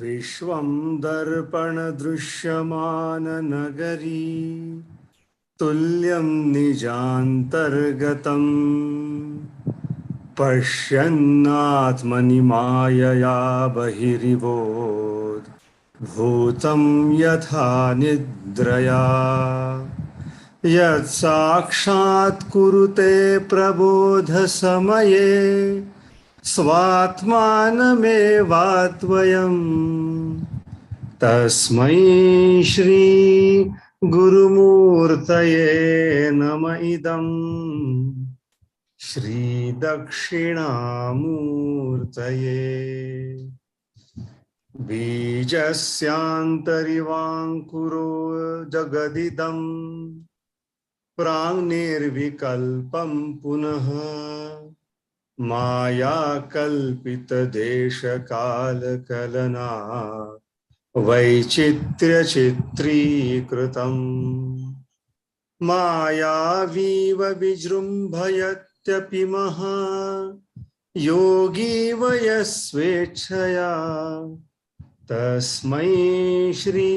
विश्वं दर्पणदृश्यमाननगरी तुल्यं निजान्तर्गतम् पश्यन्नात्मनि मायया बहिरिवोद् भूतं यथा निद्रया यत्साक्षात् कुरुते प्रबोधसमये स्वात्मानमेवात्वयम् तस्मै श्री गुरुमूर्तये नम इदम् श्री दक्षिणामूर्तये बीजस्यान्तरिवाङ्कुरो जगदिदम् प्राङ्निर्विकल्पं पुनः मायाकल्पितदेशकालकलना वैचित्र्यचित्रीकृतम् मायावीव विजृम्भयत्यपि महा योगी वयस्वेच्छया तस्मै श्री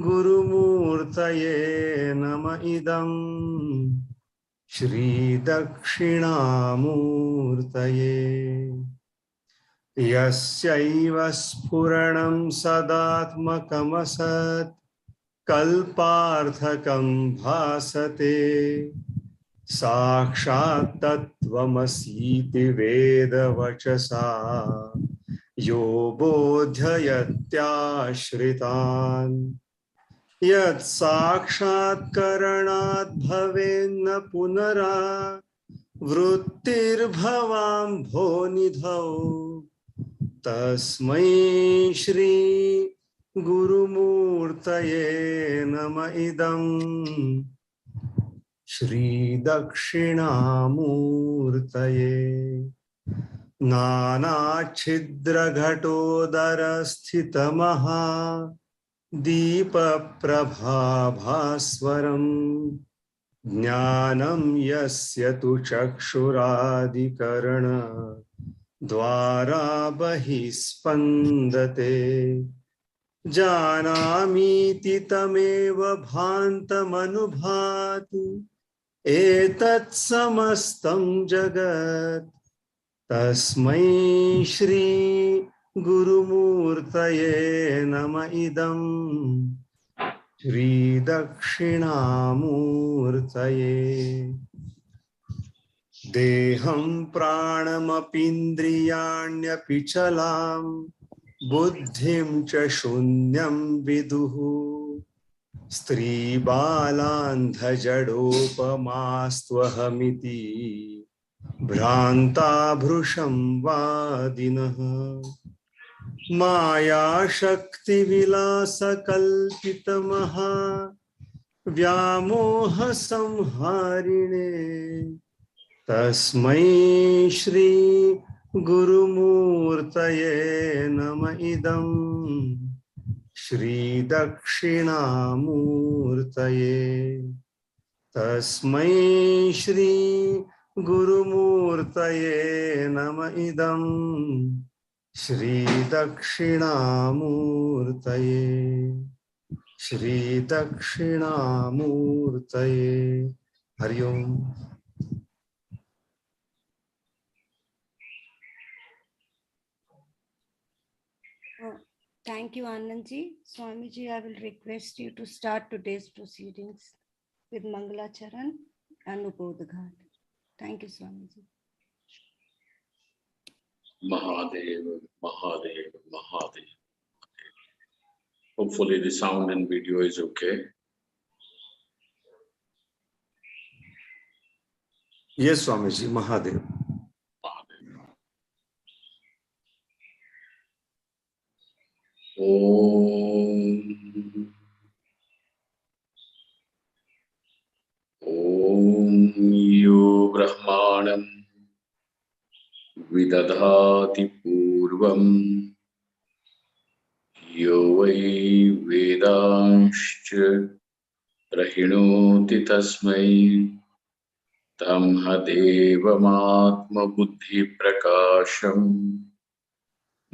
गुरुमूर्तये नम इदम् श्री दक्षिणामूर्तये यस्यैव स्फुरणं सदात्मकमसत् कल्पार्थकं भासते साक्षात् तत्त्वमसीति वेदवचसा यो बोधयत्याश्रितान् यत् साक्षात्करणात् भवेन्न पुनरा वृत्तिर्भवाम्भोनिधौ तस्मै श्री गुरुमूर्तये नम इदम् श्री दक्षिणामूर्तये नानाच्छिद्रघटोदरस्थितमहा दीपप्रभाभास्वरम् ज्ञानं यस्य तु चक्षुरादिकरण द्वारा बहिः स्पन्दते जानामीति तमेव भान्तमनुभाति एतत् समस्तं जगत् तस्मै श्री गुरुमूर्तये नम इदम् श्री दक्षिणामूर्तये देहं प्राणमपीन्द्रियाण्यपि चलां बुद्धिं च शून्यं विदुः स्त्रीबालान्धजडोपमास्त्वहमिति भ्रान्ता भृशं वादिनः मायाशक्तिविलासकल्पितमहा व्यामोहसंहारिणे तस्मै श्री गुरुमूर्तये नम इदम् श्री दक्षिणामूर्तये तस्मै श्री गुरुमूर्तये नम इदम् श्री दक्षिणामूर्तये श्री दक्षिणामूर्तये हरि ओम। Thank you, Anandji. Swamiji, I will request you to start today's proceedings with Mangala Charan and Ubodhghat. Thank you, Swamiji. Mahadev, Mahadev, Mahadev. Hopefully the sound and video is okay. Yes, Swamiji, Mahadev. Om Yo Brahmanam Vidadhati Purvam Yo Vai Vedanscha Prahinoti Tasmai तं हदेवमात्मबुद्धिप्रकाशम्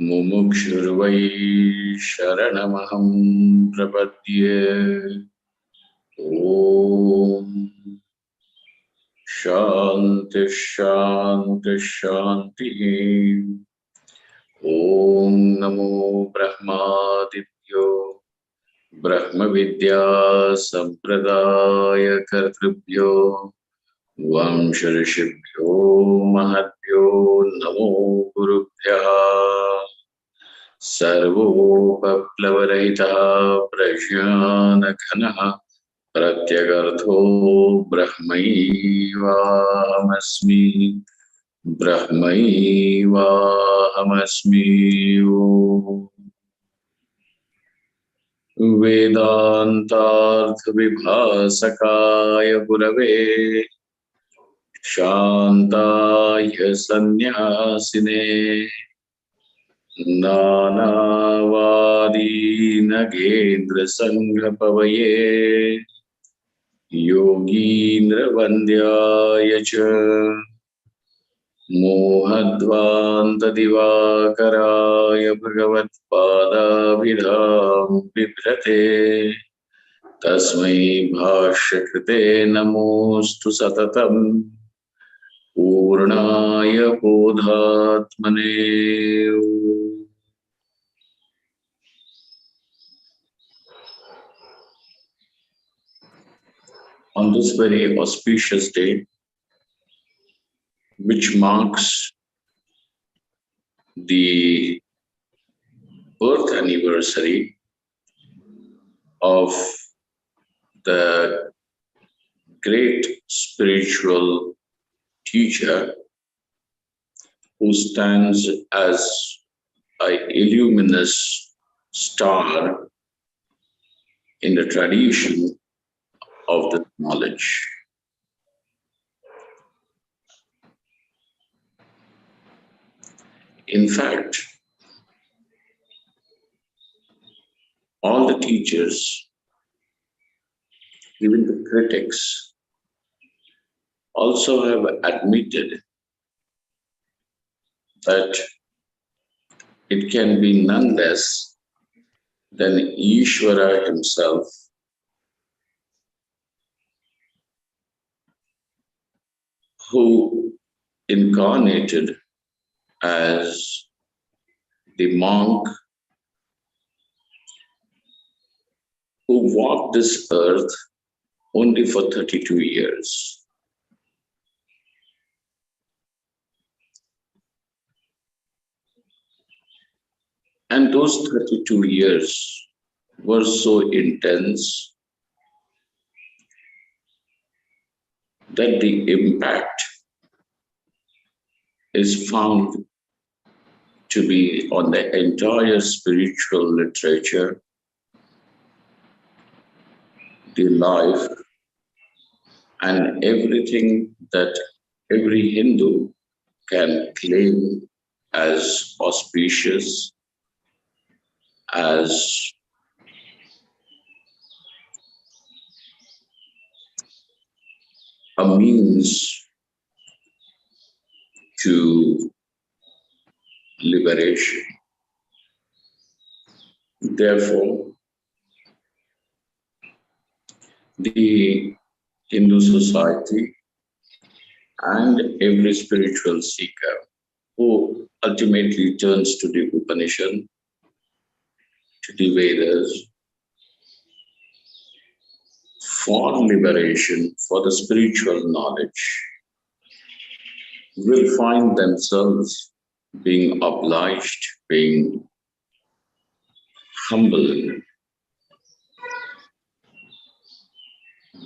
मुमुक्षुर्वै शरणमहं प्रपद्ये। ॐ शान्ति शान्ति शान्तिः। ॐ नमो ब्रह्मादिभ्यो ब्रह्मविद्या सम्प्रदायकर्तृभ्यो वंश ऋषिभ्यो महद्भ्यो नमो गुरुभ्यः। सर्वोपप्लवरहितः प्रज्ञानघनः प्रत्यगर्थो ब्रह्मैवाहमस्मि ब्रह्मैवाहमस्मि। वेदान्तार्थविभासकाय गुरवे शान्ताय सन्न्यासिने नानावादी नगेन्द्रसङ्घपवये योगीन्द्रवन्द्याय च मोहध्वान्तदिवाकराय भगवत्पादाभिधां बिभ्रते तस्मै भाष्यकृते नमोऽस्तु सततम् पूर्णाय बोधात्मने। On this very auspicious day, which marks the birth anniversary of the great spiritual teacher who stands as a illuminous star in the tradition of the knowledge. In fact, all the teachers, even the critics, also have admitted that it can be none less than Ishvara himself who incarnated as the monk who walked this earth only for 32 years. And those 32 years were so intense that the impact is found to be on the entire spiritual literature, the life, and everything that every Hindu can claim as auspicious, as a means to liberation. Therefore, the Hindu society and every spiritual seeker who ultimately turns to the Upanishad, to the Vedas, for liberation, for the spiritual knowledge, will find themselves being obliged, being humbled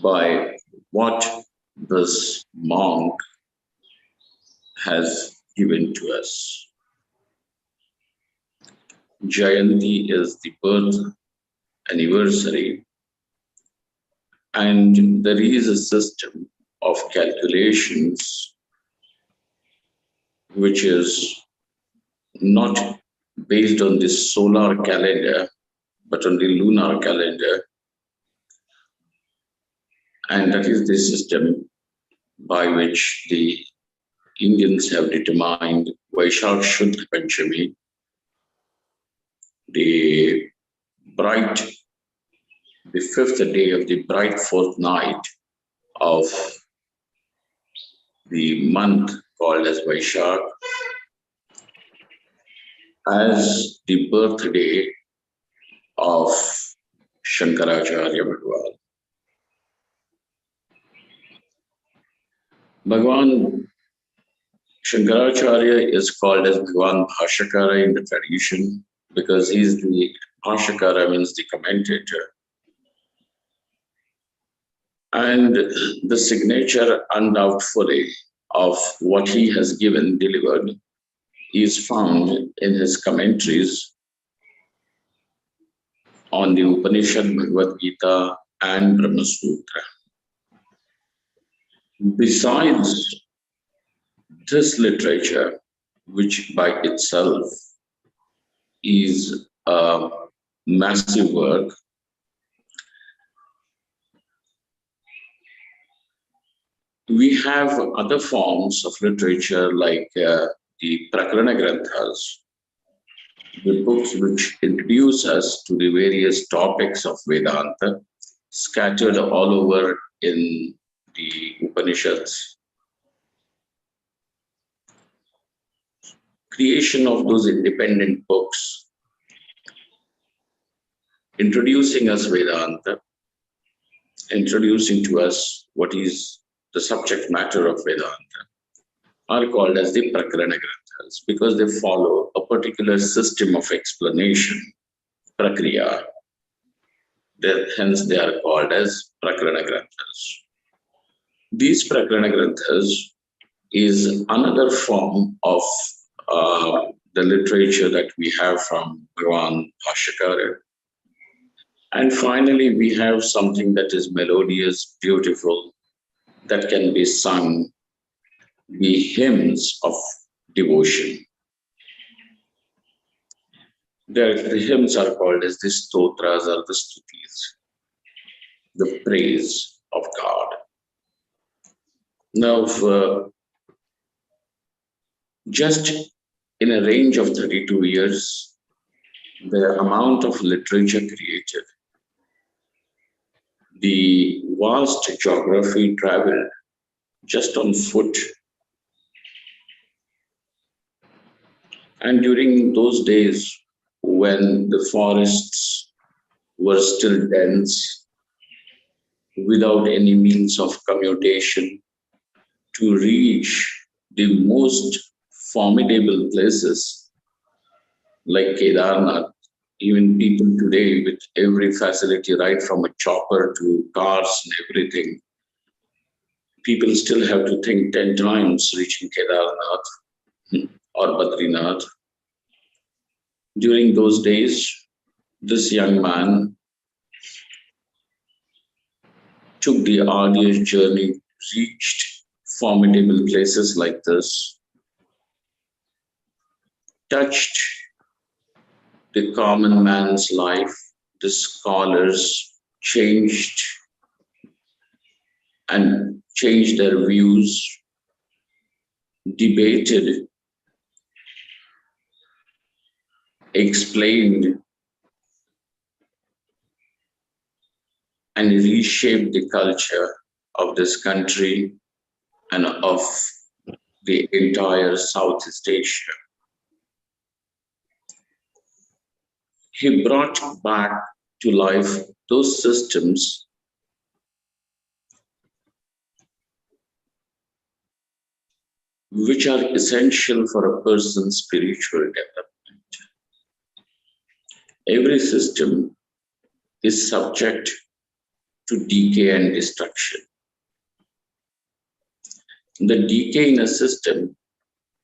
by what this monk has given to us. Jayanti is the birth anniversary, and there is a system of calculations which is not based on the solar calendar but on the lunar calendar, and that is the system by which the Indians have determined Vaishak Shuddha Panchami, the bright, the fifth day of the bright fourth night of the month called as Vaishak, as the birthday of Shankaracharya Bhagwan. Bhagwan Shankaracharya is called as Bhagwan Bhashakara in the tradition because he's the Bhashakara, means the commentator. And the signature undoubtedly of what he has delivered, is found in his commentaries on the Upanishad, Bhagavad Gita, and Brahma Sutra. Besides this literature, which by itself is a massive work, we have other forms of literature like the Prakarana Granthas, the books which introduce us to the various topics of Vedanta, scattered all over in the Upanishads. Creation of those independent books introducing us Vedanta, introducing to us what is the subject matter of Vedanta, are called as the Prakarana Granthas because they follow a particular system of explanation, Prakriya. Hence they are called as Prakarana Granthas. These Prakarana Granthas is another form of the literature that we have from Bhagwan Bhashakara. And finally, we have something that is melodious, beautiful, that can be sung, the hymns of devotion. The hymns are called as the stotras or the stutis, the praise of God. Now, just in a range of 32 years, the amount of literature created, the vast geography traveled just on foot. And during those days when the forests were still dense, without any means of commutation, to reach the most formidable places like Kedarnath, even people today with every facility, right from a chopper to cars and everything, people still have to think 10 times reaching Kedarnath or Badrinath. During those days, this young man took the arduous journey, reached formidable places like this, touched the common man's life, the scholars changed their views, debated, explained, and reshaped the culture of this country and of the entire Southeast Asia. He brought back to life those systems which are essential for a person's spiritual development. Every system is subject to decay and destruction. The decay in a system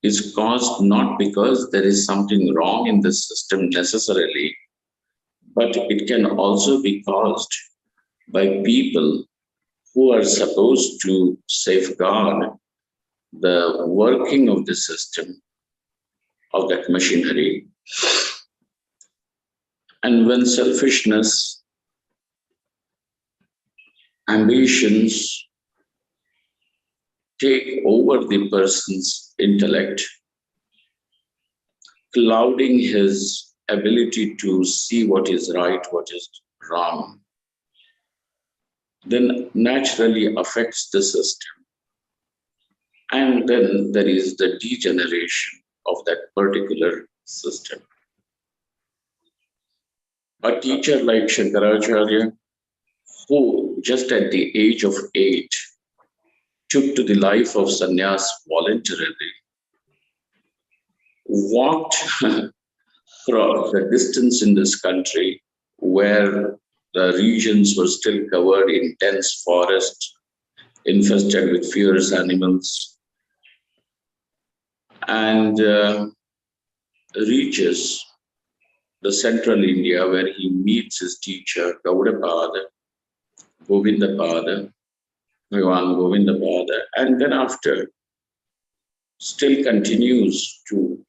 is caused not because there is something wrong in the system necessarily, but it can also be caused by people who are supposed to safeguard the working of the system, of that machinery. And when selfishness, ambitions, take over the person's intellect, clouding his ability to see what is right, what is wrong, then naturally affects the system. And then there is the degeneration of that particular system. A teacher like Shankaracharya, who just at the age of 8 took to the life of sannyas voluntarily, walked across the distance in this country where the regions were still covered in dense forest, infested with fierce animals, and reaches the central India where he meets his teacher, Gaudapada, Govindapada, Bhagavan Govindapada, and then after still continues to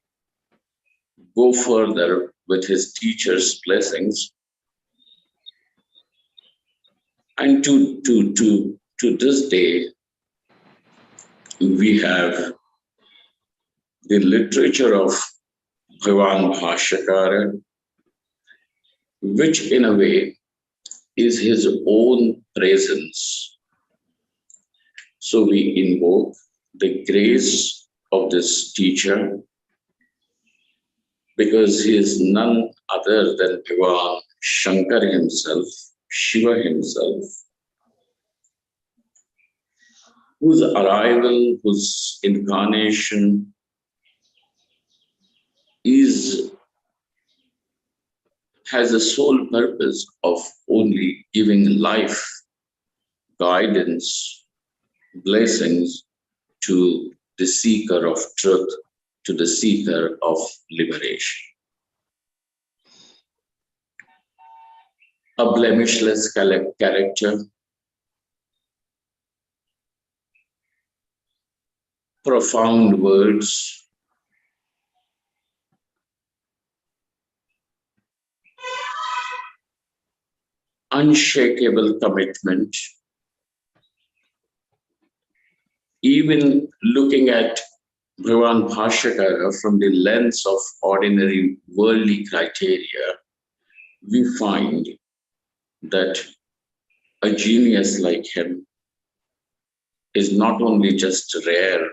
go further with his teacher's blessings. And to this day, we have the literature of Bhagavan Bhashyakara, which in a way is his own presence. So we invoke the grace of this teacher, because he is none other than Bhagavan Shankar himself, Shiva himself, whose arrival, whose incarnation has a sole purpose of only giving life, guidance, blessings to the seeker of truth, to the seeker of liberation. A blemishless character, profound words, unshakable commitment. Even looking at Bhagavan Bhashyakara from the lens of ordinary worldly criteria, we find that a genius like him is not only just rare,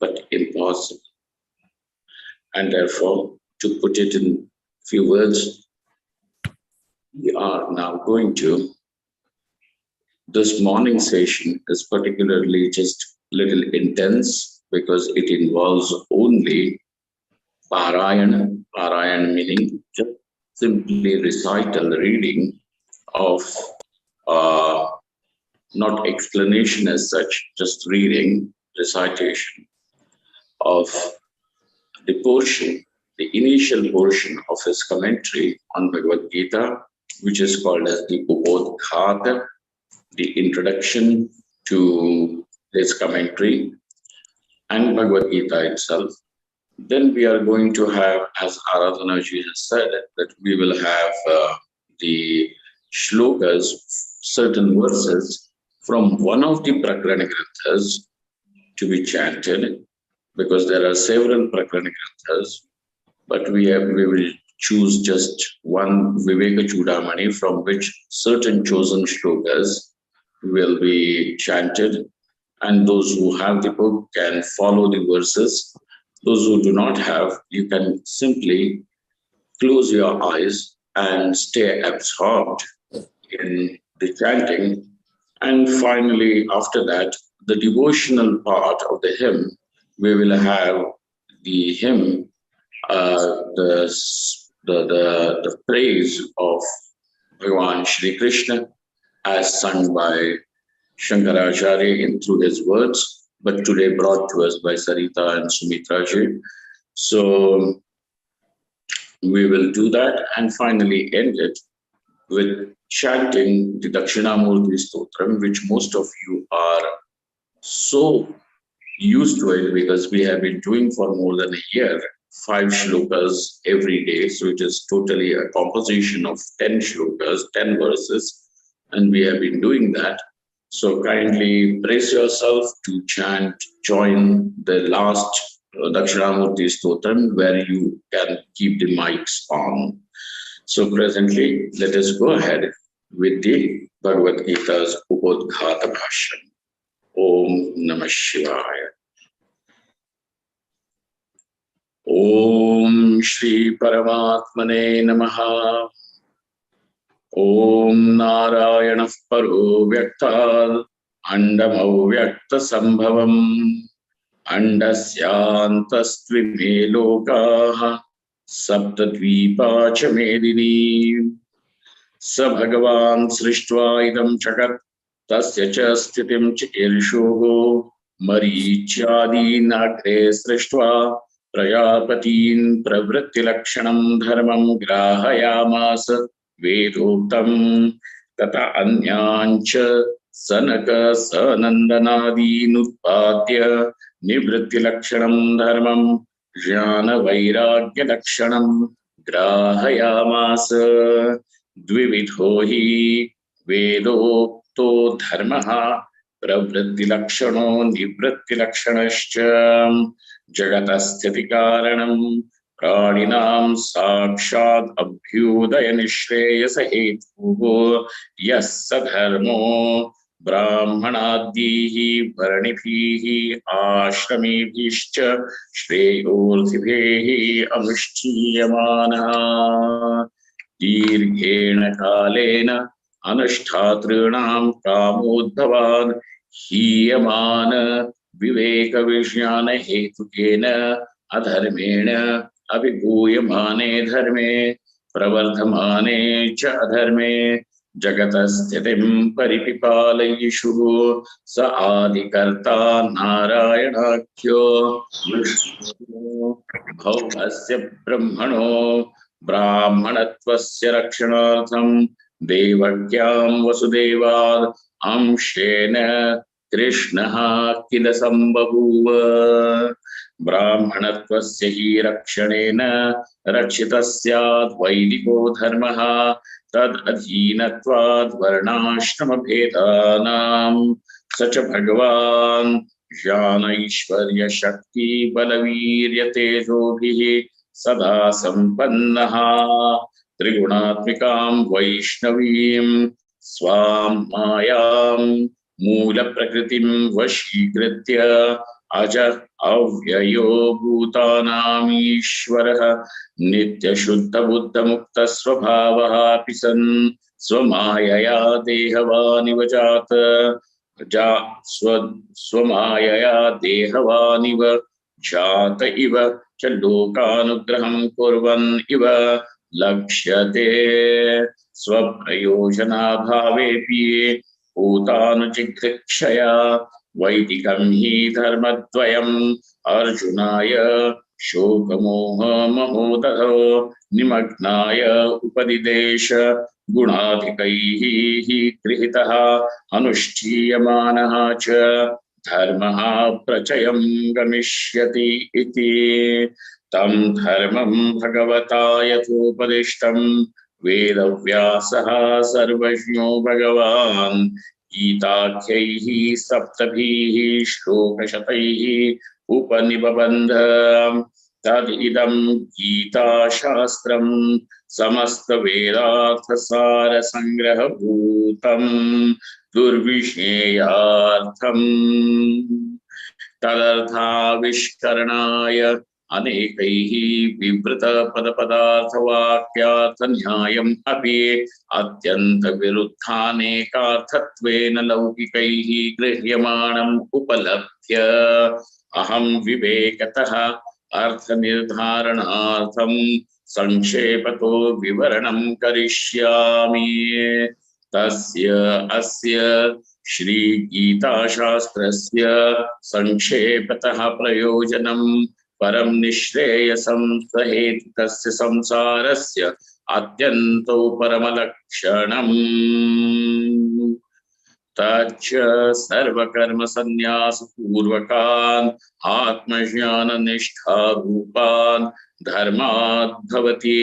but impossible. And therefore, to put it in few words, we are now going to, this morning session is particularly just little intense because it involves only Parayana meaning just simply recital, reading of, not explanation as such, just reading, recitation of the portion, the initial portion of his commentary on Bhagavad Gita, which is called as the Ubodhata, the introduction to his commentary and Bhagavad Gita itself. Then we are going to have, as Aradhana ji has said, that we will have the shlokas, certain verses from one of the Prakarana Granthas to be chanted, because there are several Prakarana Granthas, but we will choose just one Viveka Chudamani from which certain chosen shlokas will be chanted, and those who have the book can follow the verses. Those who do not have, you can simply close your eyes and stay absorbed in the chanting. And finally, after that, the devotional part of the hymn, we will have the hymn, the praise of Bhagavan Shri Krishna as sung by Shankaracharya through his words, but today brought to us by Sarita and Sumitra ji. So we will do that and finally end it with chanting the Dakshinamurti Stotram, which most of you are so used to it because we have been doing for more than a year, 5 shlokas every day. So it is totally a composition of 10 shlokas, 10 verses, and we have been doing that. So kindly brace yourself to join the last Dakshinamurti Stotram, where you can keep the mics on. So presently, let us go ahead with the Bhagavad Gita's Ubodhata Bhashyan. Om Namah Shivaya. Om Shri Paramatmane Namaha. Om Narayana Paro Vyaktar Andamau Vyakta Sambhavam Andasyantastvime Lokaha Saptadvipa cha Medini Sa Bhagavan Srishtva Idam Chakat Tasya cha Sthitim Chikirshogho Marichadi Nagre Srishtva Prajapatin Pravritti Lakshanam Dharmam Grahayamasa Vedoktam Tata Anyancha Sanaka Sanandanadinutpatya Nivritti Lakshanam Dharmam Jnana Vairagya Lakshanam Grahayamasa Dvividho hi Vedokto Dharmaha Pravritti Lakshano Nivritti Lakshanascha Jagatasthithi Karanam Pradinam Sakshat Abhyudaya Nishreyasa Hetuho Yassa Dharmo Brahmanadihi Varnibhihi Ashramibhishcha Shreyorthibehi Anushchiyamana Dirghena Kalena Anushtatrinam Kamodhavan Hiyamana Viveka Vijnana Hetukena Adharmena Abhibhuyamane Dharme Pravardhamane cha Adharme Jagatasthithim Paripipalayishu Sa Adikarta Narayanakhyo Vishnu Bhauvasya Brahmano Brahmanatvasya Rakshanartham Devakyam Vasudevad Amshena Krishnaha Kila Sambhavuva Brahmanatvasya hi Rakshanena Rakshitasyat Vaidiko Dharmaha Tad Adhinatvad Varnashrama Bhedanam Sacha Bhagavan Jnana Ishvarya Shakti Balavirya Tejobhihi Sada Sampannaha Trigunatmikam Vaishnavim Swam Mayam Mula Prakritim Vashikritya Aja Avyayo Bhutanam Ishvaraha Nitya Shuddha Buddha Mukta Svabhavaha Pisan Swamayaya Dehavani Vajata Swamayaya Dehavani Vajata Iva Chalokanugraham Kurvan Iva Lakshyate Swaprayojana Bhavepi Bhutanujigrikshaya Vaidikam hi dharmadvayam Arjunaya Shokamoha Mahodaro Nimagnaya Upadidesha Gunadhikaihi Grihitaha Anushchiyamanaha cha Dharmaha Prachayam Gamishyati iti Tam Dharmam Bhagavata Yathopadishtam Vedavyasaha Sarvajño Bhagavan Gitakhyahi Saptabhihi Shlokashataihi Upanibabandha Tad idam Gita Shastram Samasta Vedartha Sara Sangraha Bhutam Durvisheyartham Tadartha Vishkaranaya Anekaihi Vivrata Padapadartha Vakyartha Nyayam Api Atyanta Viruddhanekaarthatvena Laukikaihi Grihyamanam Upalabhya Aham Vivekataha Artha Nirdharanartham Sankshepato Vivaranam Karishyami Tasya Asya Shri Gita Shastrasya Sankshepatāh Prayojanam Param Nishreyasam Sahetutasya Samsarasya Atyanto Paramalakshanam Tacha Sarvakarma Sannyasa Purvakan Atmajnana Nishtha Rupan Dharmat Bhavati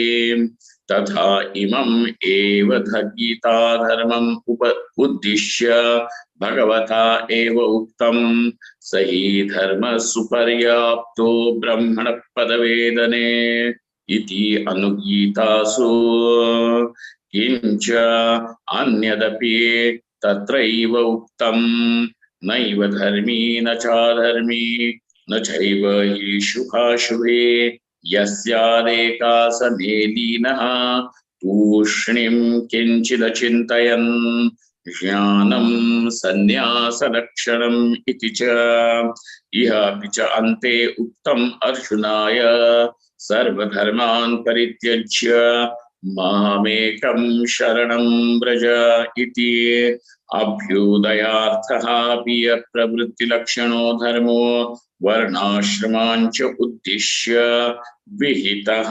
तथा इमम् एव गीता धर्मम् उद्दिश्य भगवता एव उक्तम् स हि धर्मः सुपर्याप्तो ब्रह्मण पदवेदने इति अनुगीतासु किञ्च अन्यदपि तत्रैव उक्तम् नैव धर्मी न चाधर्मी न चैव हि शुभाशुभे यस्यादेका समेलीनः तूष्णीं किञ्चिदचिन्तयन् ज्ञानं सन्न्यासलक्षणम् इति च इह अपि च अन्ते उक्तम् अर्जुनाय सर्वधर्मान् परित्यज्य मामेकं शरणं व्रज इति अभ्युदयार्थः अपि प्रवृत्तिलक्षणो धर्मो वर्णाश्रमाञ्च उद्दिश्य विहितः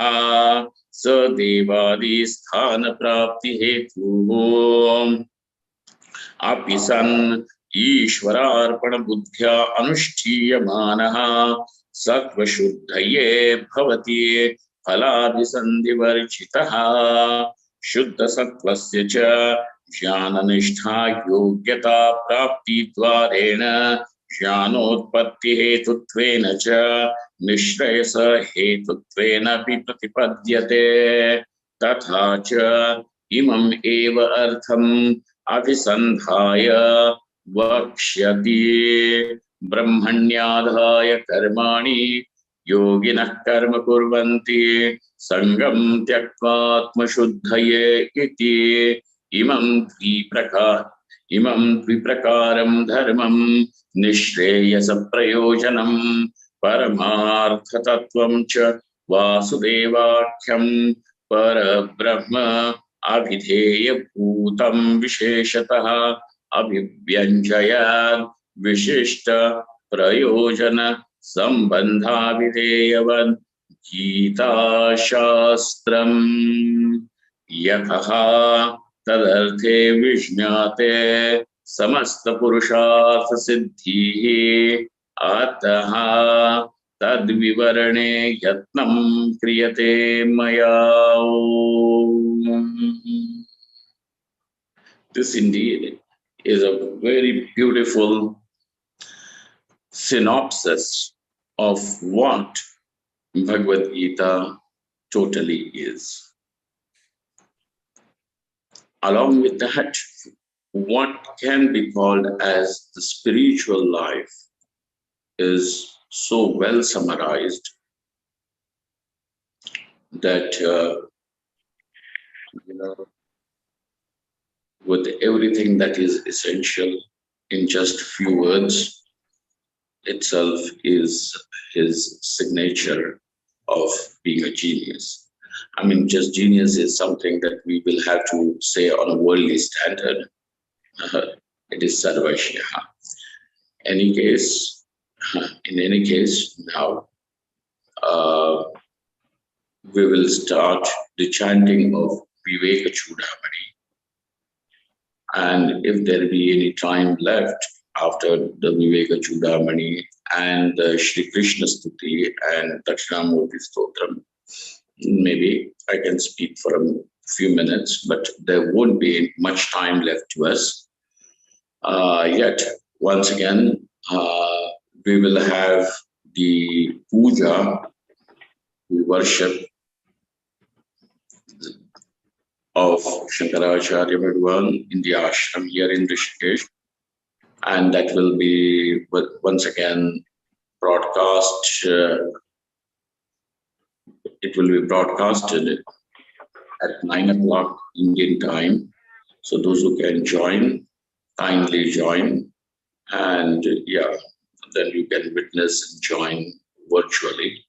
स देवादिस्थानप्राप्तिहेतुः अपि सन् ईश्वरार्पणबुद्ध्या अनुष्ठीयमानः सत्त्वशुद्धये भवति फलाभिसन्धिवर्जितः शुद्धसत्त्वस्य च ज्ञाननिष्ठा योग्यता प्राप्तिद्वारेण ज्ञानोत्पत्तिहेतुत्वेन च निःश्रेयसहेतुत्वेन अपि प्रतिपद्यते तथा च इमम् एव अर्थम् अभिसन्धाय वक्ष्यति ब्रह्मण्याधाय कर्माणि योगिनः कर्म कुर्वन्ति सङ्गं त्यक्त्वात्मशुद्धये इति इमं द्विप्रकारं धर्मं निःश्रेयसप्रयोजनं परमार्थतत्त्वं च वासुदेवाख्यं परब्रह्म अभिधेयभूतं विशेषतः अभिव्यञ्जयात् विशिष्ट प्रयोजन सम्बन्धाभिधेयवद् गीताशास्त्रम् यतः तदर्थे विज्ञाते समस्तपुरुषार्थसिद्धिः अतः तद्विवरणे यत्नं क्रियते मया. This indeed is a very beautiful synopsis of what Bhagavad Gita totally is. Along with that, what can be called as the spiritual life is so well summarized that with everything that is essential in just few words itself is his signature of being a genius. I mean, just genius is something that we will have to say on a worldly standard. It is Sarvashya. In any case, now we will start the chanting of Viveka Chudamani. And if there be any time left after the Viveka Chudamani and the Shri Krishna Stuti and Dakshinamurti Stotram, maybe I can speak for a few minutes, but there won't be much time left to us. Yet, once again, we will have the puja, we worship of Shankaracharya Bhagavan in the ashram here in Rishikesh, and that will be once again broadcast. It will be broadcasted at 9 o'clock Indian time. So those who can join, kindly join, and yeah, then you can witness and join virtually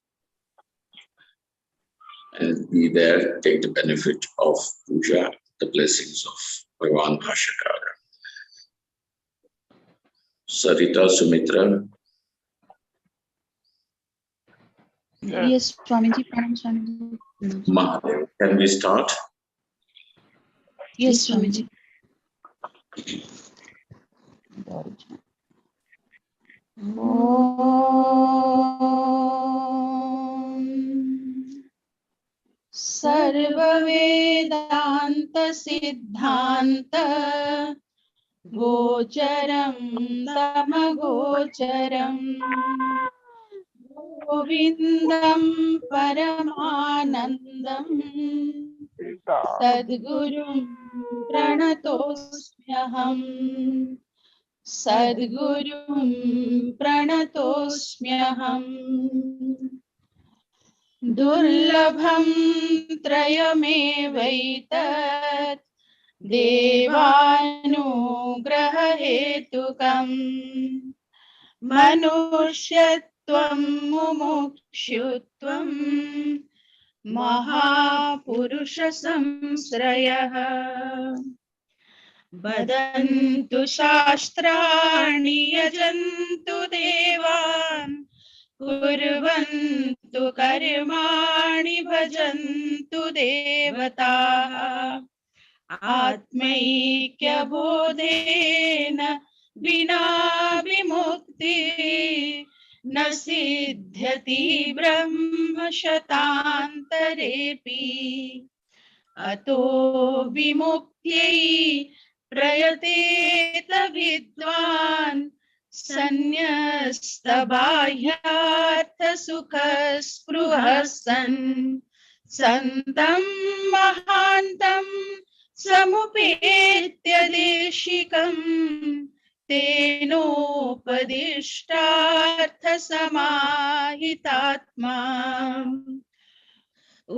and be there, take the benefit of puja, the blessings of Bhagavan Bhashyakara. Sarita, Sumitra. Yes, Swamiji, Pranam Swamiji. Mahadev, can we start? Yes, Swamiji. Om सर्ववेदान्त सिद्धान्त गोचरं तमगोचरम् गोविन्दं परमानन्दं सद्गुरुं प्रणतोऽस्म्यहम् सद्गुरुं प्रणतोऽस्म्यहम् दुर्लभं त्रयमेवैतत् देवानुग्ररहेतुकम् मनुष्यत्वं मुमुक्षुत्वं महापुरुषसंश्रयः वदन्तु शास्त्राणि यजन्तु देवान् कुर्वन्तु कर्माणि भजन्तु देवताः आत्मैक्यबोधेन विना विमुक्ति न सिद्ध्यति ब्रह्म शतान्तरेऽपि अतो विमुक्त्यै प्रयतेत विद्वान् सन्न्यस्तबाह्यार्थसुखस्पृहः सन् सन्तं महान्तं समुपेत्य देशिकं तेनोपदिष्टार्थसमाहितात्मा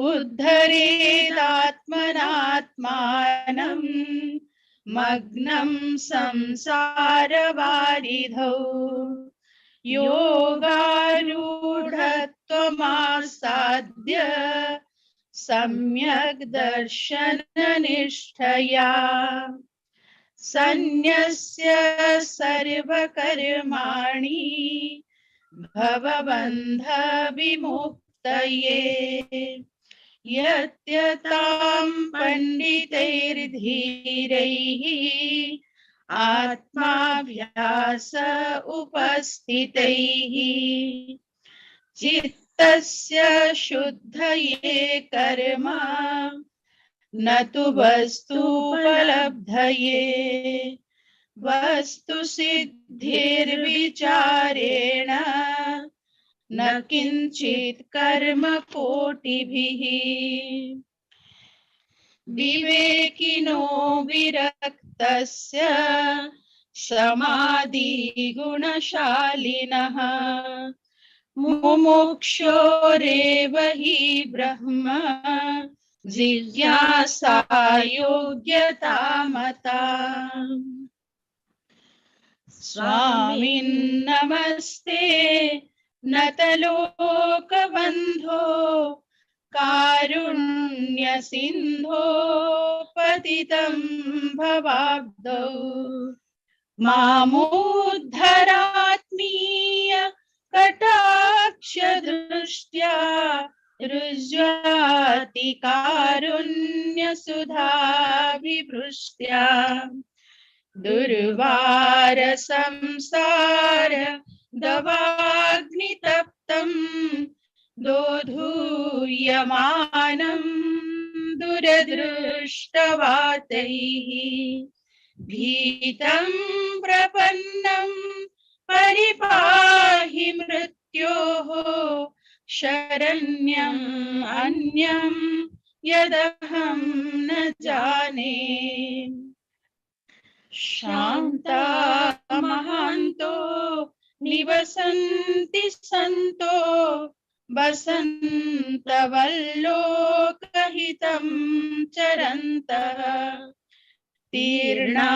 उद्धरेदात्मनात्मानं मग्नं संसारवारिधौ योगारूढत्वमासाद्य सम्यक् दर्शननिष्ठया सन्न्यस्य सर्वकर्माणि भवबन्धविमुक्तये यत्यतां पण्डितैर्धीरैः आत्माभ्यास उपस्थितैः चित्तस्य शुद्धये कर्म न तु वस्तुपलब्धये वस्तुसिद्धिर्विचारेण न किञ्चित् कर्म कोटिभिः विवेकिनो विरक्तस्य समाधिगुणशालिनः मुमुक्षोरेव हि ब्रह्म जिज्ञासा योग्यता मता स्वामिन् नमस्ते नतलोकबन्धो कारुण्य सिन्धो पतितं भवाब्धौ मामुद्धरात्मीय कटाक्ष दृष्ट्या रुज्वाति कारुण्य सुधा विभृष्ट्या दुर्वार संसार दवाग्नितप्तं दोधूयमानं दुरदृष्टवातैः भीतं प्रपन्नं परिपाहि मृत्योः शरण्यम् अन्यं यदहं न जाने शान्ता महान्तो निवसन्ति सन्तो बसन्तवल्लोकहितं चरन्तः तीर्णा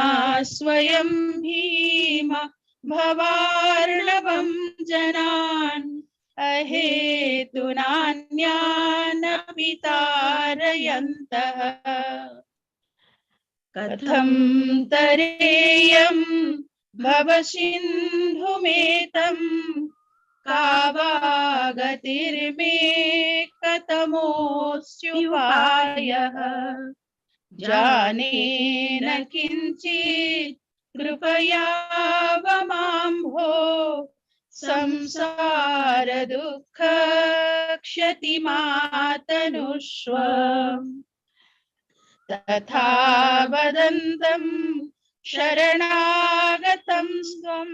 स्वयं भीम भवार्णवं जनान् अहेतुनान्यानपि तारयन्तः कथं तरेयं भवसिन्धुमेतं का वा गतिर्मे कथमोऽस्युपायः जाने न किञ्चित् कृपयावमां भो संसार दुःख रक्षति मातनुष्व तथा वदन्तं शरणागतं स्वं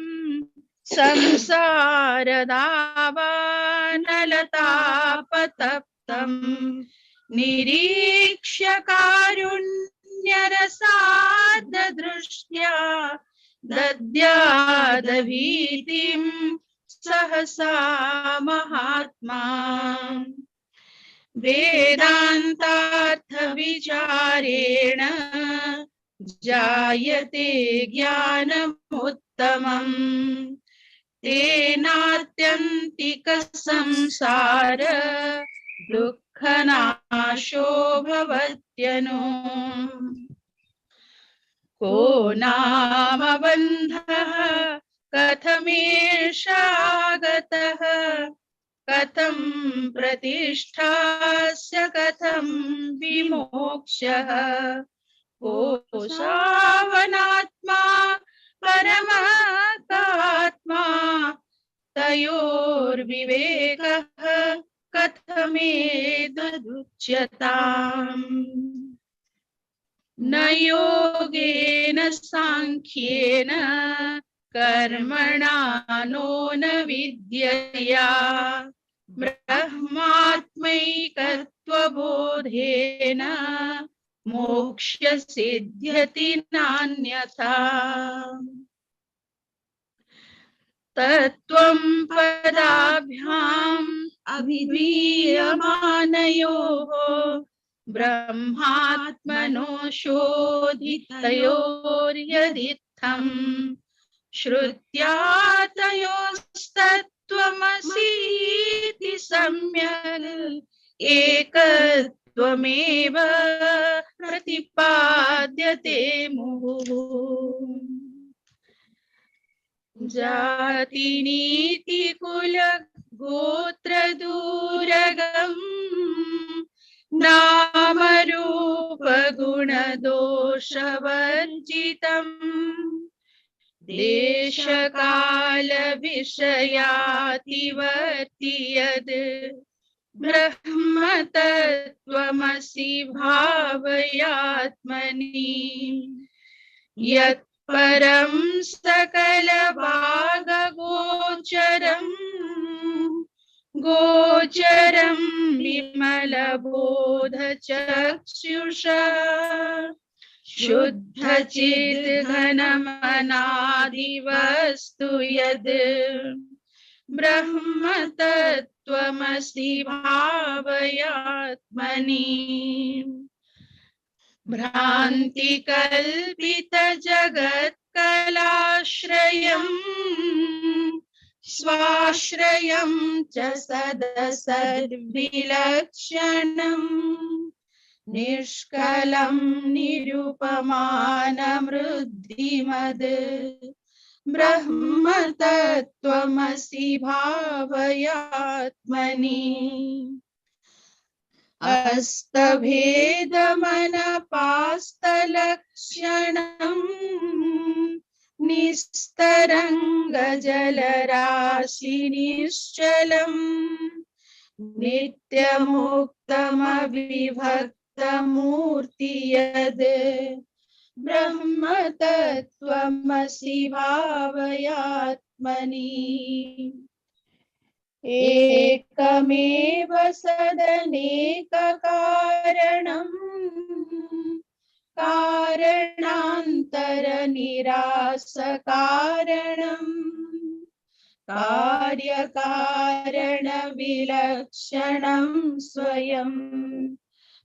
संसारदावानलतापतप्तं निरीक्ष्य कारुण्यरसार्द्रदृष्ट्या दद्यादभीतिं सहसा महात्मा वेदान्तार्थविचारेण जायते ज्ञानमुत्तमम् तेनात्यन्तिकसंसार दुःखनाशो भवत्यनु को नाम बन्धः कथमेषागतः कथं प्रतिष्ठास्य कथं विमोक्षः को सावनात्मा परमात्मा तयोर्विवेकः कथमेतदुच्यताम् न योगेन सांख्येन कर्मणा नो न विद्यया ब्रह्मात्मैकत्वबोधेन मोक्ष सिद्ध्यति नान्यथा तत्त्वं पदाभ्याम् अभिधीयमानयोः ब्रह्मात्मनो शोधितयोर्यदित्थम् श्रुत्या तयोस्तत्त्वमसीति सम्यक् एकत्वमेव प्रतिपाद्यते मुहुः जातिनीति कुल गोत्र दूरगम् नाम रूप गुण दोषवर्जितम् देश काल विषयातिवर्ति यद् ब्रह्म तत्त्वमसि भावयात्मनि यत् परं सकल भागगोचरम् गोचरं विमल बोध चक्षुषा शुद्ध चित् घनमनादिवस्तु यद् ब्रह्म तत्त्वमसि भावयात्मनि भ्रान्ति कल्पित जगत्कलाश्रयम् स्वाश्रयं च सदसद्विलक्षणम् निष्कलं निरुपमानमृद्धिमद् ब्रह्म तत्त्वमसि भावयात्मनि अस्तभेदमनपास्तलक्षणम् निस्तरङ्गजलराशि निश्चलम् नित्यमुक्तमविभक्तमूर्ति यद् ब्रह्म तत्त्वमसि भावयात्मनि एकमेव सदनेककारणम् कारणान्तरनिरासकारणम् कार्यकारणविलक्षणं स्वयं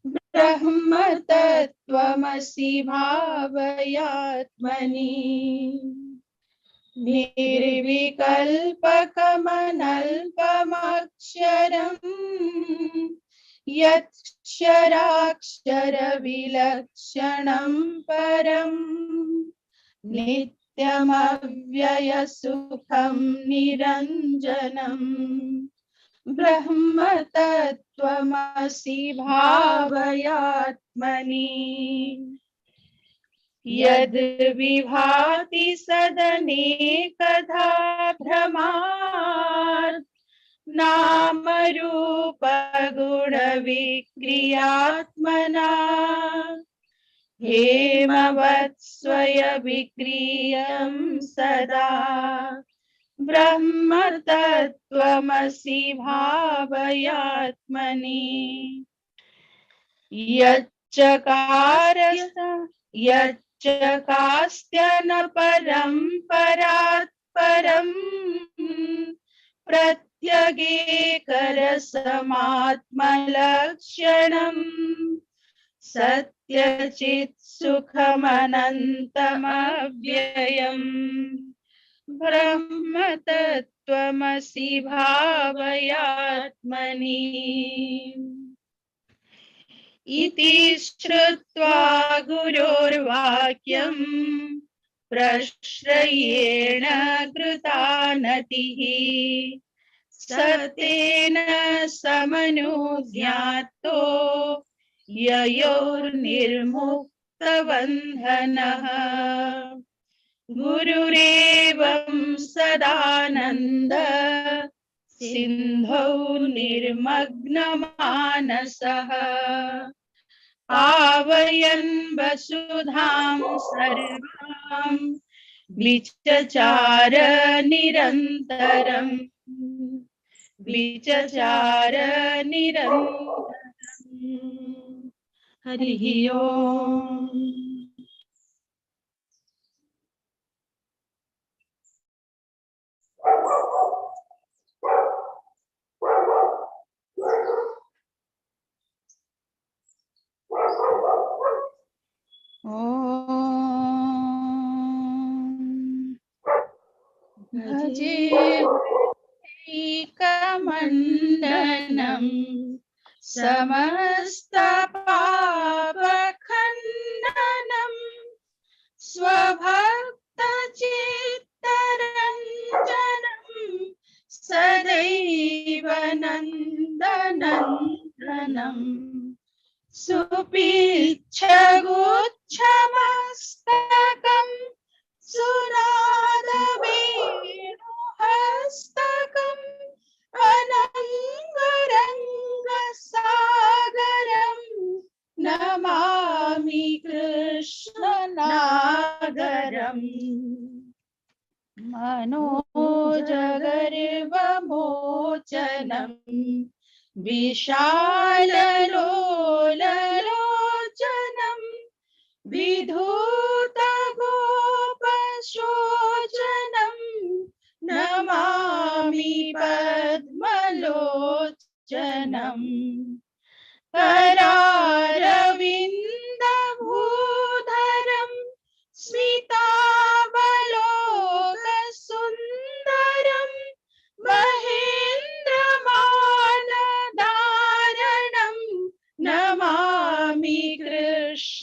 ब्रह्म तत्त्वमसि भावयात्मनि निर्विकल्पकमनल्पमक्षरम् यक्षराक्षरविलक्षणं परम् नित्यमव्ययसुखं निरञ्जनम् ब्रह्म तत्त्वमसि भावयात्मनि यद् विभाति सदनेकधा भ्रमात् नाम रूप गुण विक्रियात्मना हेमवत्स्वय विक्रियं सदा ब्रह्म तत्त्वमसि भावयात्मनि यच्चकास्त्य न परं परात् परम् प्रत्यगेकरसमात्मलक्षणम् सत्यचित् सुखमनन्तमव्ययम् ब्रह्म तत्त्वमसि भावयात्मनि इति श्रुत्वा गुरोर्वाक्यम् प्रश्रयेण कृतानतिः सतेन समनुज्ञातो ययोर्निर्मुक्तबन्धनः गुरुरेवं सदानन्द सिन्धौ निर्मग्नमानसः पावयन् वसुधां सर्वां विचचार निरन्तरम् हरिः ओम्। भजे एकमण्डनं समस्तपापखण्डनं स्वभक्तचित्तरञ्जनं सदैव नन्दनन्दनम् सुपिच्छगुच्छमस्तकम् सुनादवेणुहस्तकम् अनङ्गरङ्गसागरम् नमामि कृष्णनागरम् मनोजगर्वमोचनम् विशाललोललोचनम् विधूतगोपशोचनम् नमामि पद्मलोचनम् करारविन्दभूधरम् स्मितावलोकसुन्दरम् महेन्द्रमानदारणम् नमामि कृष्णवारणम्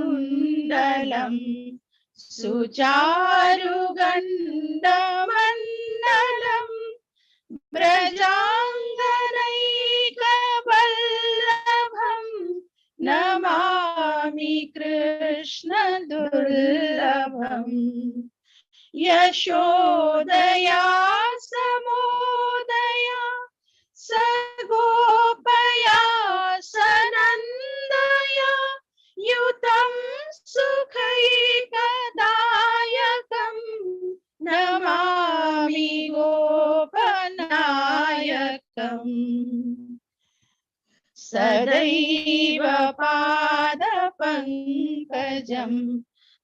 कदम्बसनकुण्डलम् सुचारुगण्डमण्डलम् व्रजाङ्गनैकवल्लभम् नमामि कृष्णदुर्लभम् यशोदया समोदया सगोपया सनन्दया युतं सुखैकदायकम् नमामि गोपनायकम् सदैव पादपङ्कजम्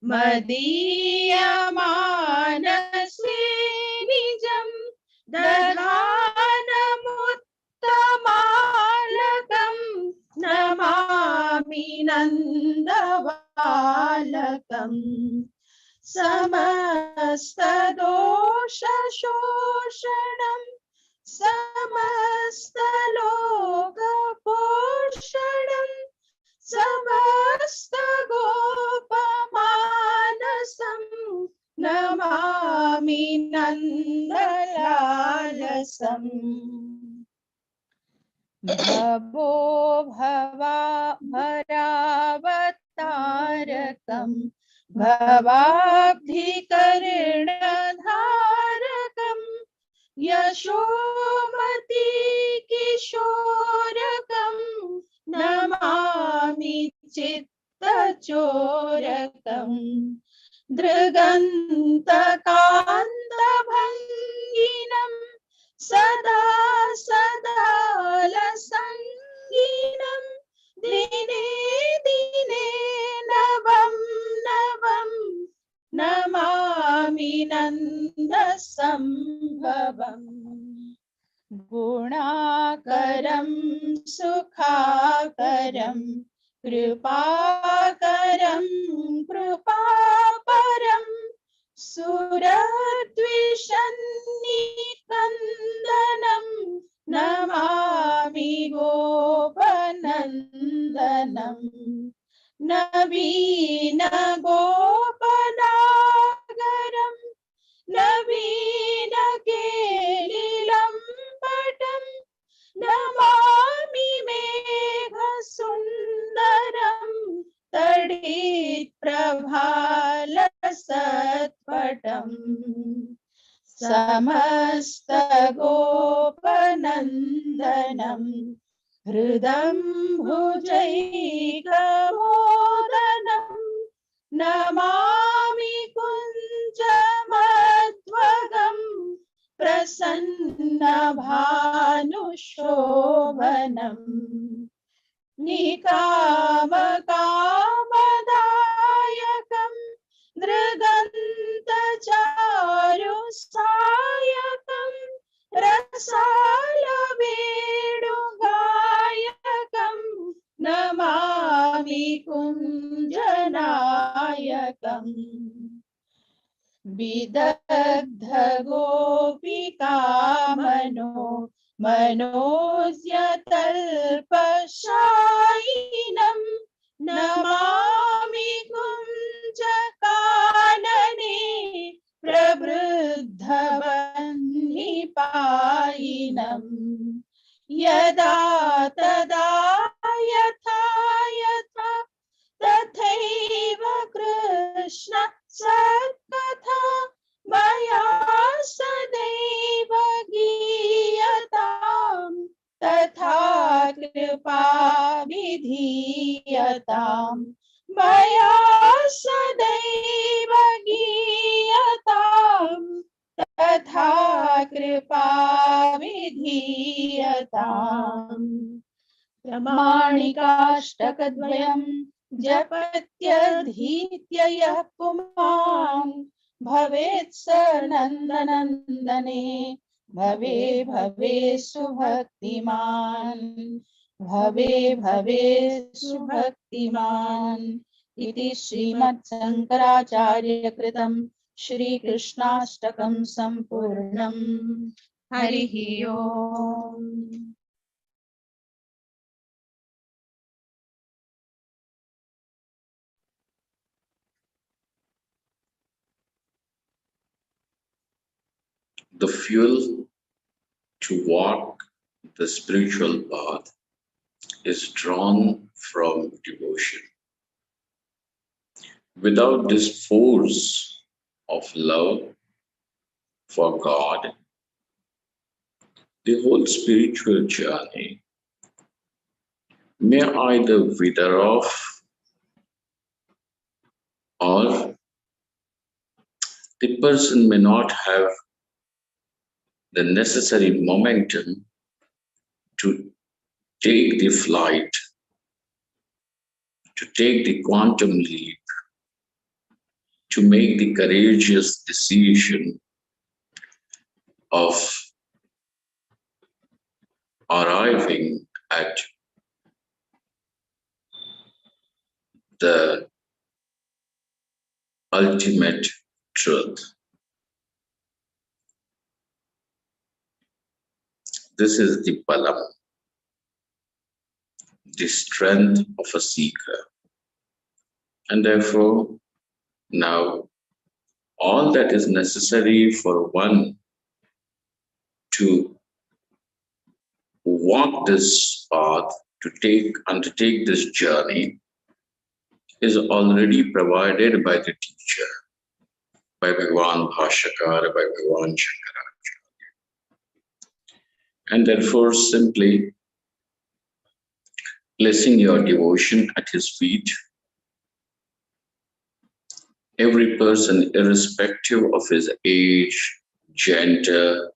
मदीयमानसे निजं दधानमुत्तमालकं नमामि नन्दबालकम् समस्तदोषशोषणं समस्तलोकपोषणं समस्तगोपमानसं नमामि नन्दलालसम् भवो भवा भरावतारकं भवाब्धिकर्णधारकम् यशोमती किशोरकम् नमामि चित्तचोरकम् दृगन्तकान्तभङ्गिनम् सदा सदा लसङ्गिनम् दिने दिने नवं नवं नमामि नन्दसम्भवम् गुणाकरं सुखाकरं कृपाकरं कृपापरं सुरद्विषन्निकन्दनं नमामि गोपनन्दनम् नवीन गोपनागरं नवीन केलिलम्पटं नमामि मेघसुन्दरं तडित्प्रभालसत्पटम् समस्तगोपनन्दनं हृदं भुजैकमोदनं नमामि कुञ्जमध्वगं प्रसन्नभानुशोभनम् निकामकामदायकं दृगन्तचारुसायकं रसालवेणुगायकं नमामि कुञ्जनायकम् विदग्धगोपिकामनो मनोज्ञतल्पशायिनं नमामि कुञ्जकानने प्रवृद्धवह्निपायिनम् यदा तदा यथा यथा तथैव कृष्ण सत्कथा मया सदैव गीयताम् तथा कृपा विधीयताम् मया सदैव गीयताम् तथा कृपा विधीयताम् प्रमाणिकाष्टकद्वयं जपत्यधीत्य यः पुमान् भवेत् स नन्दनन्दने भवे भवे सुभक्तिमान् भवे भवे सुभक्तिमान् इति श्रीमत्शङ्कराचार्यकृतं श्रीकृष्णाष्टकं सम्पूर्णम् हरिः ओम्। The fuel to walk the spiritual path is drawn from devotion. Without this force of love for God, the whole spiritual journey may either wither off or the person may not have the necessary momentum to take the flight, to take the quantum leap, to make the courageous decision of arriving at the ultimate truth. This is the balam, the strength of a seeker. And therefore, now all that is necessary for one to walk this path, to undertake this journey, is already provided by the teacher, by Bhagavan Bhashyakara, by Bhagavan Shankaracharya. And therefore, simply placing your devotion at his feet, every person, irrespective of his age, gender,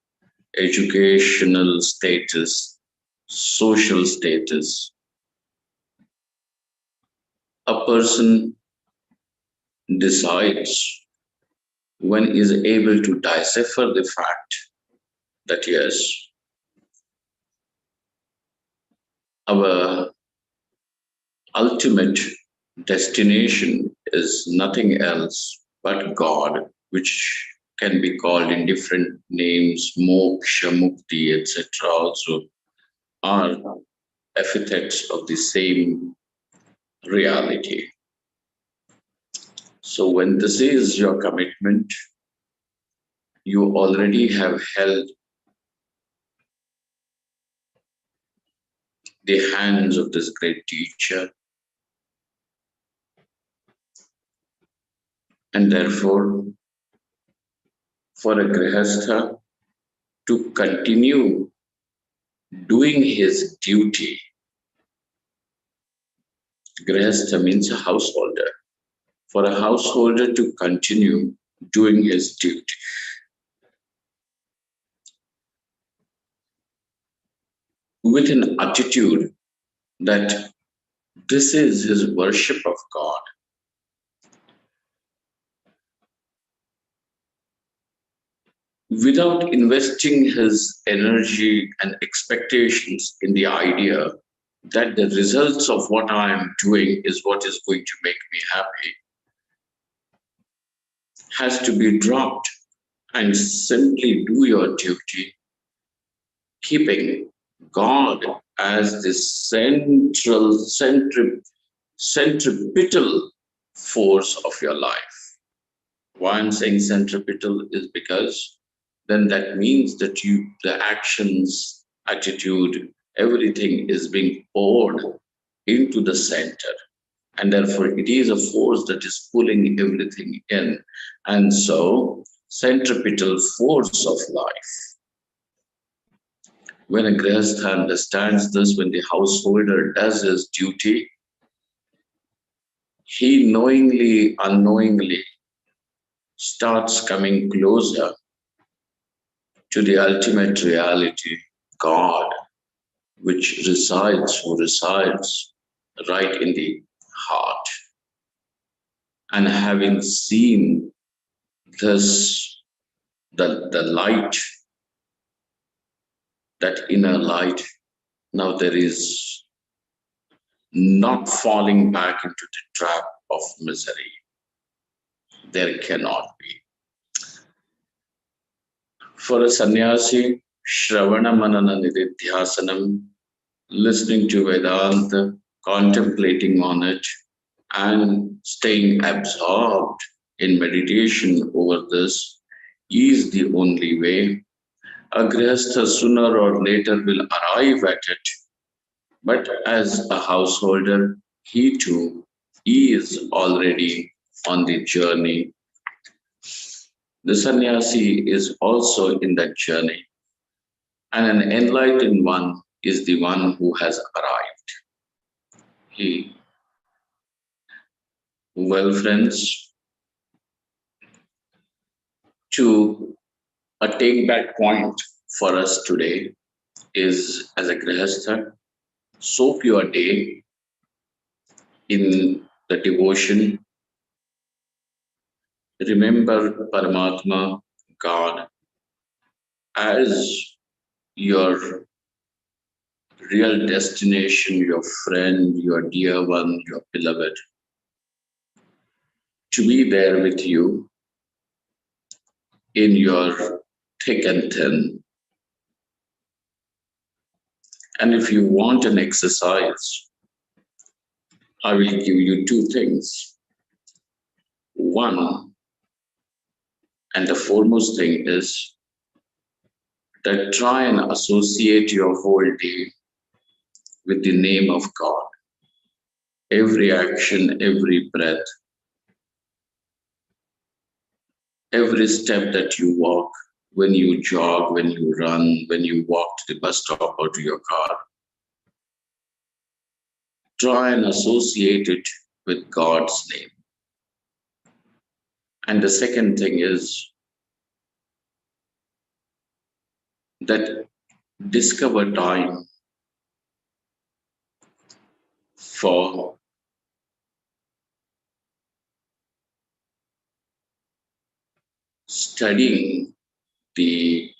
educational status, social status, a person decides when is able to decipher the fact that yes, our ultimate destination is nothing else but God, which can be called in different names, moksha, mukti, etc. also are epithets of the same reality. So when this is your commitment, you already have held the hands of this great teacher, and therefore for a grihastha to continue doing his duty. Grihastha means a householder. For a householder to continue doing his duty, with an attitude that this is his worship of God, without investing his energy and expectations in the idea that the results of what I am doing is what is going to make me happy, has to be dropped, and simply do your duty, keeping God as the centripetal force of your life. Why I'm saying centripetal is because then that means that the actions, attitude, everything is being poured into the center. And therefore it is a force that is pulling everything in. And so centripetal force of life. When a grihastha understands this, when the householder does his duty, he knowingly, unknowingly starts coming closer to the ultimate reality, God, who resides right in the heart. And having seen this, the light, that inner light, now there is not falling back into the trap of misery. There cannot be. For a sannyasi, Shravana Manana Nididhyasanam, listening to Vedanta, contemplating on it, and staying absorbed in meditation over this is the only way. A grihastha sooner or later will arrive at it, but as a householder, he too is already on the journey. The sannyasi is also in that journey, and an enlightened one is the one who has arrived. Well, friends, to a take-back point for us today is, as a grihastha, soak your day in the devotion. Remember Paramatma, God, as your real destination, your friend, your dear one, your beloved, to be there with you in your thick and thin. And if you want an exercise, I will give you two things. One, and the foremost thing is that try and associate your whole day with the name of God. every action, every breath, every step that you walk, when you jog, when you run, when you walk to the bus stop or to your car, try and associate it with God's name. And the second thing is that discover time for studying Vedanta,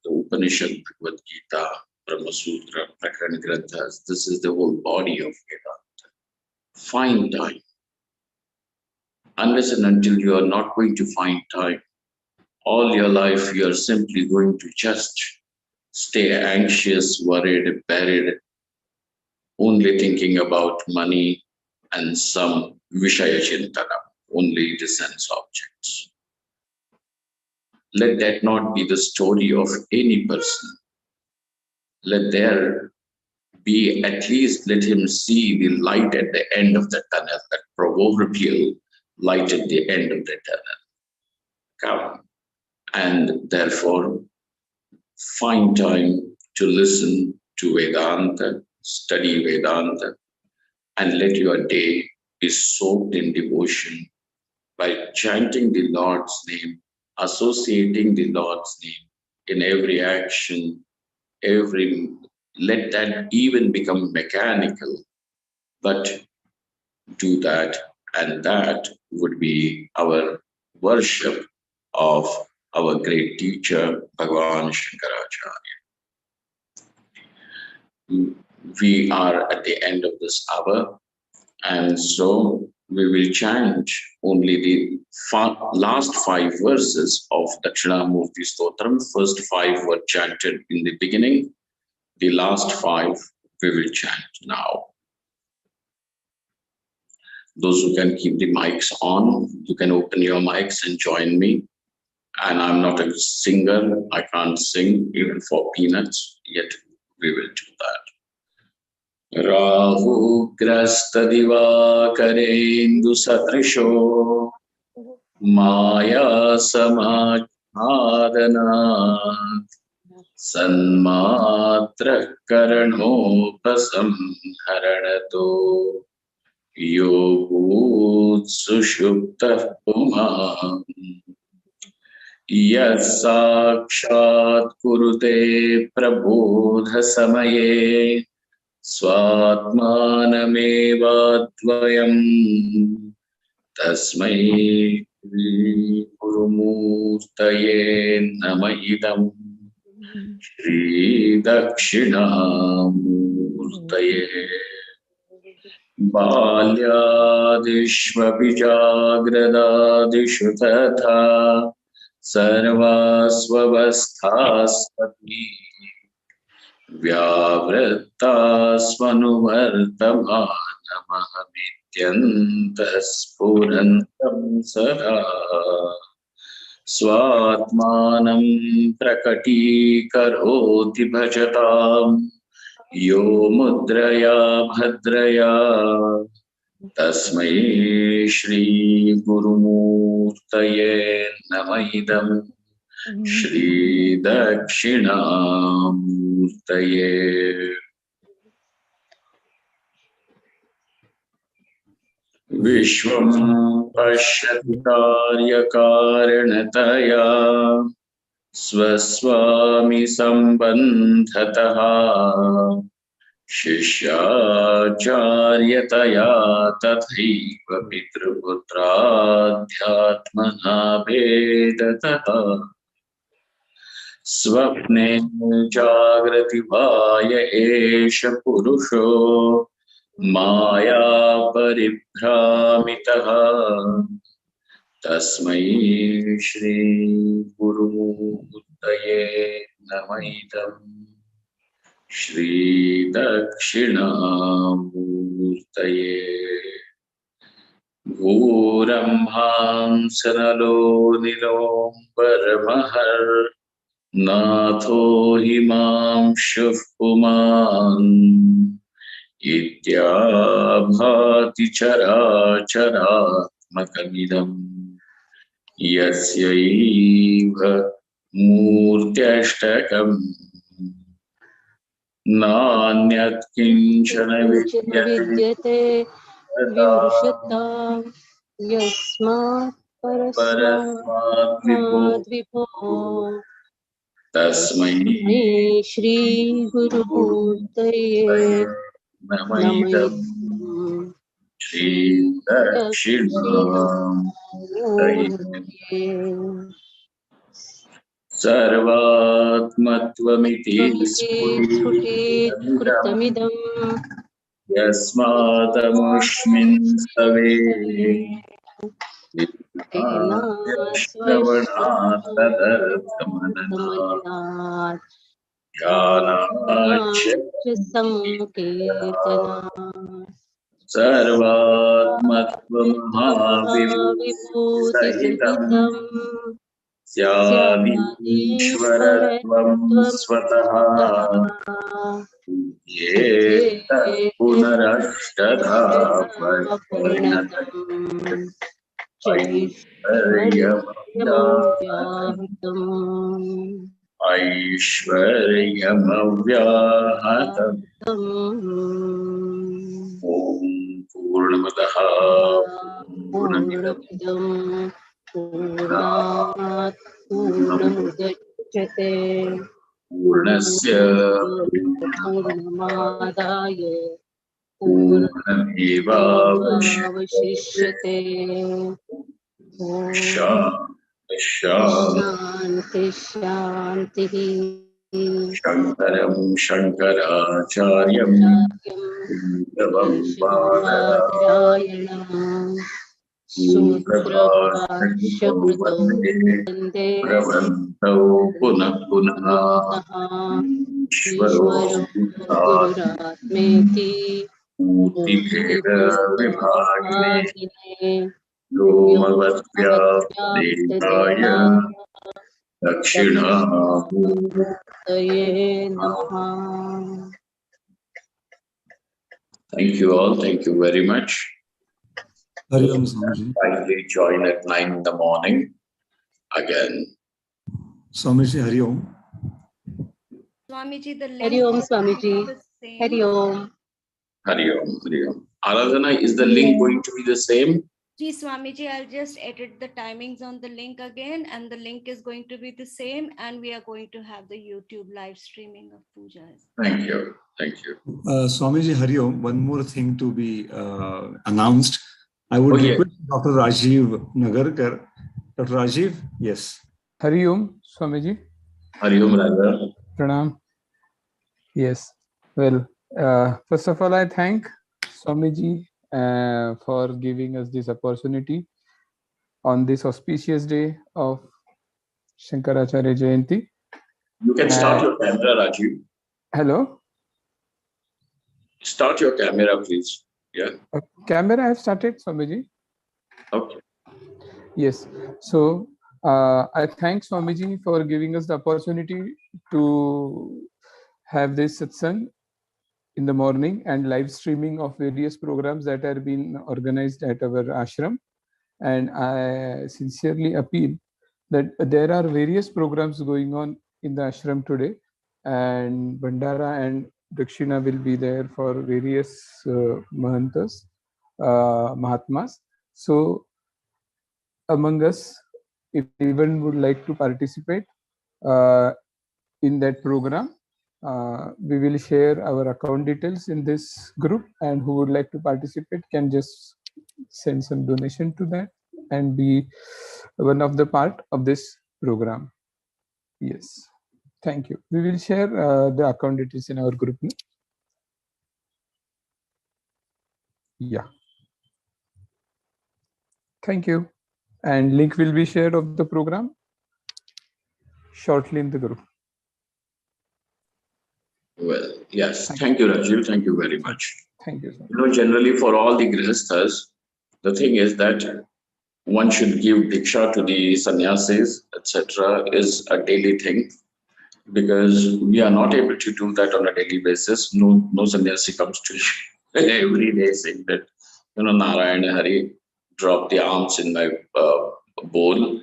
the Upanishad, Bhagavad Gita, Brahma Sutra, Prakarana Granthas. This is the whole body of Vedanta. Find time. Unless and until you are not going to find time, all your life you are simply going to just stay anxious, worried, buried, only thinking about money and some Vishaya Chintana, only the sense objects. Let that not be the story of any person. Let there be at least, let him see the light at the end of the tunnel, that proverbial light at the end of the tunnel. Come. And therefore, find time to listen to Vedanta, study Vedanta, and let your day be soaked in devotion by chanting the Lord's name, associating the Lord's name in every action, let that even become mechanical, but do that, and that would be our worship of our great teacher, Bhagavan Shankaracharya. We are at the end of this hour, and so we will chant only the last 5 verses of Dakshinamurti Stotram. First 5 were chanted in the beginning. The last 5 we will chant now. Those who can keep the mics on, you can open your mics and join me. And I'm not a singer, I can't sing even for peanuts, yet we will do that. Rahu grasta divakarendu satrisho Maya samajnadana Sanmatra karanopasamharanato Yobhut sushuptah pumam Yasakshat kurute prabodha samaye Swatmanamevadvayam Tasmai Shri Gurumurtaye Namaidam Shri Dakshinamurtaye Balyadishvabhijagradadishu tatha Sarvasvavasthasvati Vyavrittasmanuvartamanamahamityantaspurantam sada Swatmanam prakatīkaroti bhajatam Yo mudraya bhadraya Tasmai Shri Gurumurtaye Namaidam Shri Dakshinamurtaye. Vishwam pashyati karyakaranataya Swaswami sambandhataha Shishyacharyataya tathaiva pitruputradhyatmana vedataha Swapne jagrati vaya esha purusho Maya paribhramitaha Tasmai Shri Gurumurtaye Namaidam Shri Dakshinamurtaye Bhuram sanalo nilom paramahar Natho himam shufpuman Ityabhati characharatmakamidam yasyaiva murtyashtakam nanyat kinchana किञ्चन vidyate विद्यते तदा विमृशता यस्मात् परस्माद् परस्माद्विभो तस्मै तस्मै श्रीगुरुमूर्तये नमः नमः श्रीदक्षिणामूर्तये सर्वात्मत्वमिति त्वमिति स्फुटितमिदं स्फुटीकृतमिदं यस्मादमुष्मिन् स्तवे तेना श्रवणात् तदर्थमननात् स्वमनात् ध्यानाच्च संकीर्तनात् सर्वात्मत्वमहाविभूतिसहितं विभूतिसहितं स्यादीश्वरत्वं स्वतः येतत् पुनरष्टधा परिणतम् ऐश्वर्यमव्याहतम् ॐ पूर्णमदः पूर्णमिदं पूर्णात् पूर्णमुदच्यते पूर्णस्य पूर्णमादाय पूर्णमेवावशिष्यते शान्ति शान्तिः शङ्करं शङ्कराचार्यं केशवं बादरायणम् सूत्रभाष्यकृतौ वन्दे भगवन्तौ पुनः पुनः ईश्वरो गुरुरात्मेति मूर्तिभेदविभागिने व्योमवद्व्याप्तदेहाय दक्षिणामूर्तये नमः. Thank you all. Thank you very much. Hari Om Swamiji. Kindly join at 9 in the morning again. Swamiji, Hari Om. Swamiji, the link Hari Om, Swamiji. is the same. Hari Om. Hari Om, Hari Om. Aradhana, is the link going to be the same? Ji Swamiji, I'll just edit the timings on the link again, and the link is going to be the same, and we are going to have the YouTube live streaming of pujas. Thank you. Thank you. Swamiji, Hari Om. One more thing to be announced. I would request Dr. Rajiv Nagarkar. Dr. Rajiv, yes. Hari Om, Swamiji. Hari Om, Raja. Pranam. Yes. Well, first of all, I thank Swamiji for giving us this opportunity on this auspicious day of Shankaracharya Jayanti. You can start your camera, Rajiv. Hello. Start your camera, please. Yeah. Camera, I have started, Swamiji. Okay. Yes. So I thank Swamiji for giving us the opportunity to have this satsang in the morning and live streaming of various programs that are being organized at our ashram. And I sincerely appeal that there are various programs going on in the ashram today, and Bandara and Dakshina will be there for various Mahantas, Mahatmas. So among us, if anyone would like to participate in that program, we will share our account details in this group, and who would like to participate can just send some donation to that and be one of the part of this program. Yes, thank you. We will share the account details in our group. Yeah, thank you. And link will be shared of the program shortly in the group. Well, yes. Thank you, Rajiv. Thank you very much. Thank you, sir. You know, generally for all the grihasthas, the thing is that one should give diksha to the sannyasis, etc., is a daily thing, because we are not able to do that on a daily basis. No sannyasi comes to every day saying that, Narayana Hari, drop the alms in my bowl.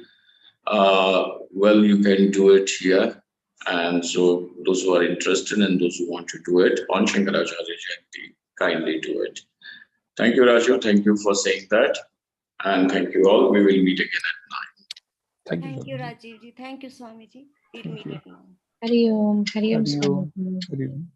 Well, you can do it here. And so those who are interested and those who want to do it on Shankaracharya Jayanti, kindly do it. Thank you, Raju. Thank you for saying that. And thank you all. We will meet again at 9. Thank you, Rajiv ji. Thank you, Swamiji. We'll meet at 9. Hari Om, Hari Om, Hari Om. Swami. Hari Om.